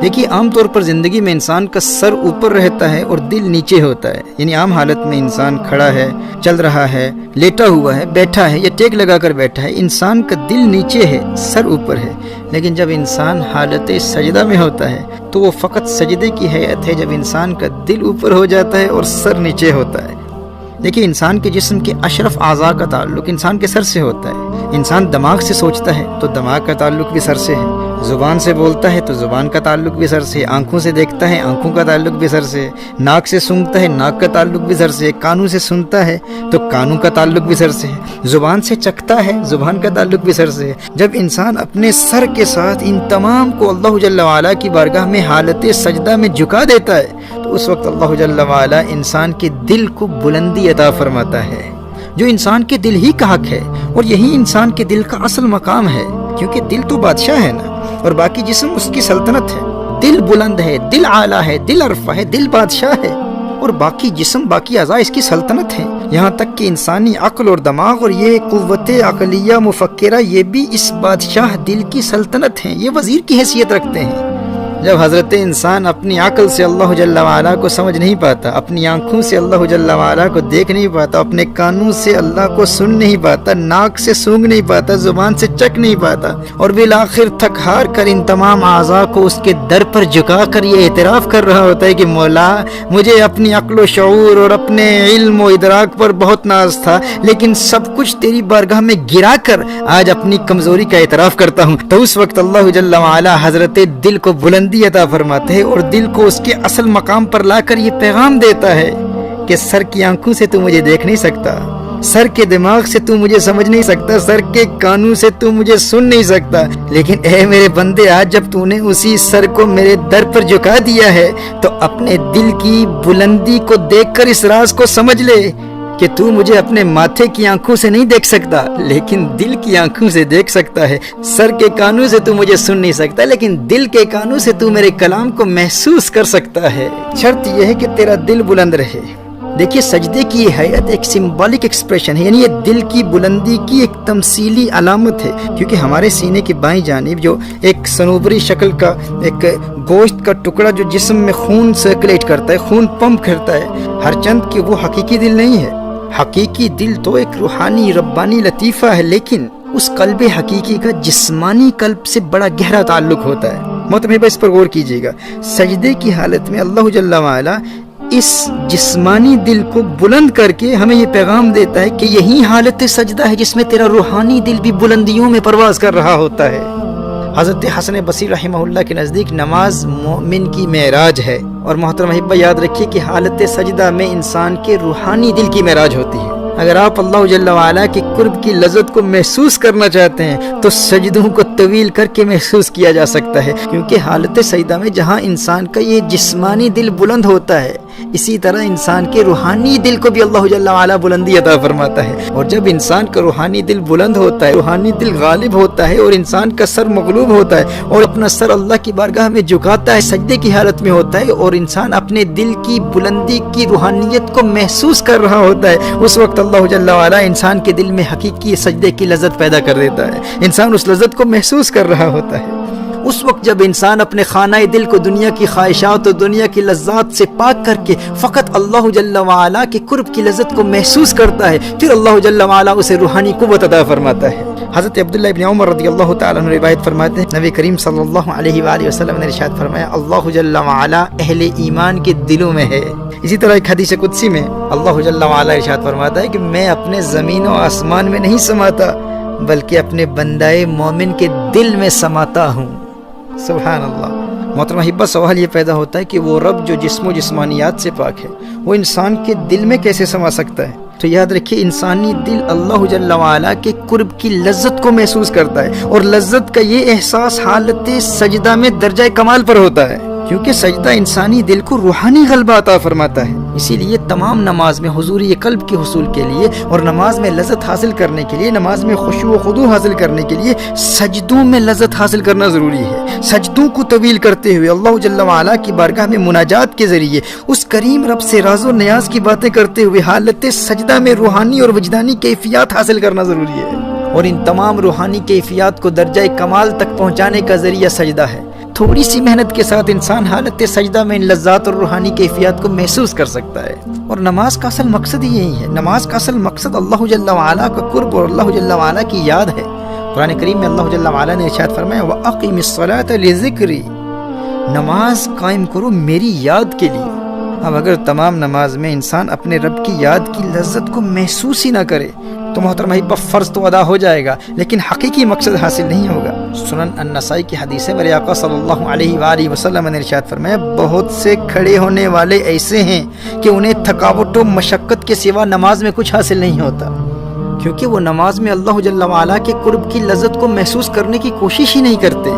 دیکھیے عام طور پر زندگی میں انسان کا سر اوپر رہتا ہے اور دل نیچے ہوتا ہے، یعنی عام حالت میں انسان کھڑا ہے، چل رہا ہے، لیٹا ہوا ہے، بیٹھا ہے یا ٹیک لگا کر بیٹھا ہے، انسان کا دل نیچے ہے، سر اوپر ہے۔ لیکن جب انسان حالت سجدہ میں ہوتا ہے تو وہ فقط سجدے کی حیت ہے، جب انسان کا دل اوپر ہو جاتا ہے اور سر نیچے ہوتا ہے۔ دیکھیے انسان کے جسم کے اشرف اعضاء کا تعلق انسان کے سر سے ہوتا ہے۔ انسان دماغ سے سوچتا ہے تو دماغ کا تعلق بھی سر سے ہے، زبان سے بولتا ہے تو زبان کا تعلق بھی سر سے ہے، آنکھوں سے دیکھتا ہے آنکھوں کا تعلق بھی سر سے ہے، ناک سے سونگھتا ہے ناک کا تعلق بھی سر سے ہے، کانوں سے سنتا ہے تو کانوں کا تعلق بھی سر سے ہے، زبان سے چکھتا ہے زبان کا تعلق بھی سر سے ہے۔ جب انسان اپنے سر کے ساتھ ان تمام کو اللہ جل وعلا کی بارگاہ میں حالت سجدہ میں جھکا دیتا ہے تو اس وقت اللہ جل وعلا انسان کے دل کو بلندی عطا فرماتا ہے، جو انسان کے دل ہی کا حق ہے، اور یہی انسان کے دل کا اصل مقام ہے، کیونکہ دل تو بادشاہ ہے نا، اور باقی جسم اس کی سلطنت ہے۔ دل بلند ہے، دل اعلیٰ ہے، دل عرفہ ہے، دل بادشاہ ہے، اور باقی جسم باقی اعضاء اس کی سلطنت ہے۔ یہاں تک کہ انسانی عقل اور دماغ اور یہ قوت عقلیہ مفکرہ یہ بھی اس بادشاہ دل کی سلطنت ہیں، یہ وزیر کی حیثیت رکھتے ہیں۔ جب حضرت انسان اپنی عقل سے اللہ جل وعلا کو سمجھ نہیں پاتا، اپنی آنکھوں سے اللہ جل وعلا کو دیکھ نہیں پاتا، اپنے کانوں سے اللہ کو سن نہیں پاتا، ناک سے سونگھ نہیں پاتا، زبان سے چکھ نہیں پاتا، اور بالآخر تھک ہار کر ان تمام اعضاء کو اس کے در پر جھکا کر یہ اعتراف کر رہا ہوتا ہے کہ مولا مجھے اپنی عقل و شعور اور اپنے علم و ادراک پر بہت ناز تھا، لیکن سب کچھ تیری بارگاہ میں گرا کر آج اپنی کمزوری کا اعتراف کرتا ہوں، تو اس وقت اللہ جل وعلا حضرت دل کو بلندی عطا فرماتے ہیں اور دل کو اس کے اصل مقام پر لا کر یہ پیغام دیتا ہے کہ سر کی آنکھوں سے تو مجھے دیکھ نہیں سکتا، سر کے دماغ سے تو مجھے سمجھ نہیں سکتا، سر کے کانوں سے تو مجھے سن نہیں سکتا، لیکن اے میرے بندے آج جب تو نے اسی سر کو میرے در پر جھکا دیا ہے تو اپنے دل کی بلندی کو دیکھ کر اس راز کو سمجھ لے کہ تو مجھے اپنے ماتھے کی آنکھوں سے نہیں دیکھ سکتا لیکن دل کی آنکھوں سے دیکھ سکتا ہے، سر کے کانوں سے تو مجھے سن نہیں سکتا لیکن دل کے کانوں سے تو میرے کلام کو محسوس کر سکتا ہے، شرط یہ ہے کہ تیرا دل بلند رہے۔ دیکھیے سجدے کی یہ حیت ایک سمبولک ایکسپریشن ہے، یعنی یہ دل کی بلندی کی ایک تمثیلی علامت ہے، کیونکہ ہمارے سینے کی بائیں جانب جو ایک صنوبری شکل کا ایک گوشت کا ٹکڑا جو جسم میں خون سرکولیٹ کرتا ہے، خون پمپ کرتا ہے، ہر چند کہ وہ حقیقی دل نہیں ہے۔ حقیقی دل تو ایک روحانی ربانی لطیفہ ہے، لیکن اس قلب حقیقی کا جسمانی قلب سے بڑا گہرا تعلق ہوتا ہے۔ محترم اس پر غور کیجیے گا، سجدے کی حالت میں اللہ جل وعلا اس جسمانی دل کو بلند کر کے ہمیں یہ پیغام دیتا ہے کہ یہی حالت سجدہ ہے جس میں تیرا روحانی دل بھی بلندیوں میں پرواز کر رہا ہوتا ہے۔ حضرت حسن بصری رحمہ اللہ کے نزدیک نماز مومن کی معراج ہے، اور محترم احبہ یاد رکھیے کہ حالت سجدہ میں انسان کے روحانی دل کی معراج ہوتی ہے۔ اگر آپ اللہ جل وعلا کے قرب کی لذت کو محسوس کرنا چاہتے ہیں تو سجدوں کو طویل کر کے محسوس کیا جا سکتا ہے، کیونکہ حالت سجدہ میں جہاں انسان کا یہ جسمانی دل بلند ہوتا ہے، اسی طرح انسان کے روحانی دل کو بھی اللہ جل وعلا بلندی عطا فرماتا ہے، اور جب انسان کا روحانی دل بلند ہوتا ہے، روحانی دل غالب ہوتا ہے اور انسان کا سر مغلوب ہوتا ہے اور اپنا سر اللہ کی بارگاہ میں جھکاتا ہے، سجدے کی حالت میں ہوتا ہے، اور انسان اپنے دل کی بلندی کی روحانیت کو محسوس کر رہا ہوتا ہے، اس وقت اللہ جل وعلا انسان کے دل میں حقیقی سجدے کی لذت پیدا کر دیتا ہے، انسان اس لذت کو محسوس کر رہا ہوتا ہے۔ اس وقت جب انسان اپنے خانہ دل کو دنیا کی خواہشات اور دنیا کی لذات سے پاک کر کے فقط اللہ جل وعلا کے قرب کی لذت کو محسوس کرتا ہے، پھر اللہ جل وعلا اسے روحانی قوت عطا فرماتا ہے۔ حضرت عبداللہ ابن عمر رضی اللہ تعالیٰ عنہ روایت فرماتے ہیں، نبی کریم صلی اللہ علیہ وآلہ وسلم نے ارشاد فرمایا، اللہ جل وعلا اہل ایمان کے دلوں میں ہے۔ اسی طرح ایک حدیث قدسی میں اللہ جل وعلا ارشاد فرماتا ہے کہ میں اپنے زمین و آسمان میں نہیں سماتا بلکہ اپنے بندائے مومن کے دل میں سماتا ہوں۔ سبحان اللہ۔ محترم احبہ سوال یہ پیدا ہوتا ہے کہ وہ رب جو جسم و جسمانیات سے پاک ہے وہ انسان کے دل میں کیسے سما سکتا ہے؟ تو یاد رکھیے انسانی دل اللہ جل وعلا کے قرب کی لذت کو محسوس کرتا ہے، اور لذت کا یہ احساس حالت سجدہ میں درجہ کمال پر ہوتا ہے، کیونکہ سجدہ انسانی دل کو روحانی غلبہ عطا فرماتا ہے۔ اسی لیے تمام نماز میں حضوری قلب کے حصول کے لیے اور نماز میں لذت حاصل کرنے کے لیے، نماز میں خشوع و خضوع حاصل کرنے کے لیے سجدوں میں لذت حاصل کرنا ضروری ہے۔ سجدوں کو طویل کرتے ہوئے اللہ جل وعلا کی بارگاہ میں مناجات کے ذریعے اس کریم رب سے راز و نیاز کی باتیں کرتے ہوئے حالت سجدہ میں روحانی اور وجدانی کیفیات حاصل کرنا ضروری ہے، اور ان تمام روحانی کیفیات کو درجہ کمال تک پہنچانے کا ذریعہ سجدہ ہے۔ تھوڑی سی محنت کے ساتھ انسان حالت سجدہ میں ان لذات اور روحانی کیفیات کو محسوس کر سکتا ہے۔ اور نماز کا اصل مقصد ہی یہی ہے، نماز کا اصل مقصد اللہ جل وعلا کا قرب اور اللہ جل وعلا کی یاد ہے۔ قرآن کریم میں اللہ جل وعلا نے ارشاد فرمایا وَأَقِمِ الصَّلَاةَ لِذِكْرِي، نماز قائم کرو میری یاد کے لیے۔ اب اگر تمام نماز میں انسان اپنے رب کی یاد کی لذت کو محسوس ہی نہ کرے تو محترم احباب فرض تو ادا ہو جائے گا لیکن حقیقی مقصد حاصل نہیں ہوگا۔ سنن النسائی کی حدیث ہے، میرے آقا صلی اللہ علیہ وآلہ وسلم نے ارشاد فرمایا بہت سے کھڑے ہونے والے ایسے ہیں کہ انہیں تھکاوٹ و مشقت کے سوا نماز میں کچھ حاصل نہیں ہوتا، کیونکہ وہ نماز میں اللہ جل وعلا کے قرب کی لذت کو محسوس کرنے کی کوشش ہی نہیں کرتے۔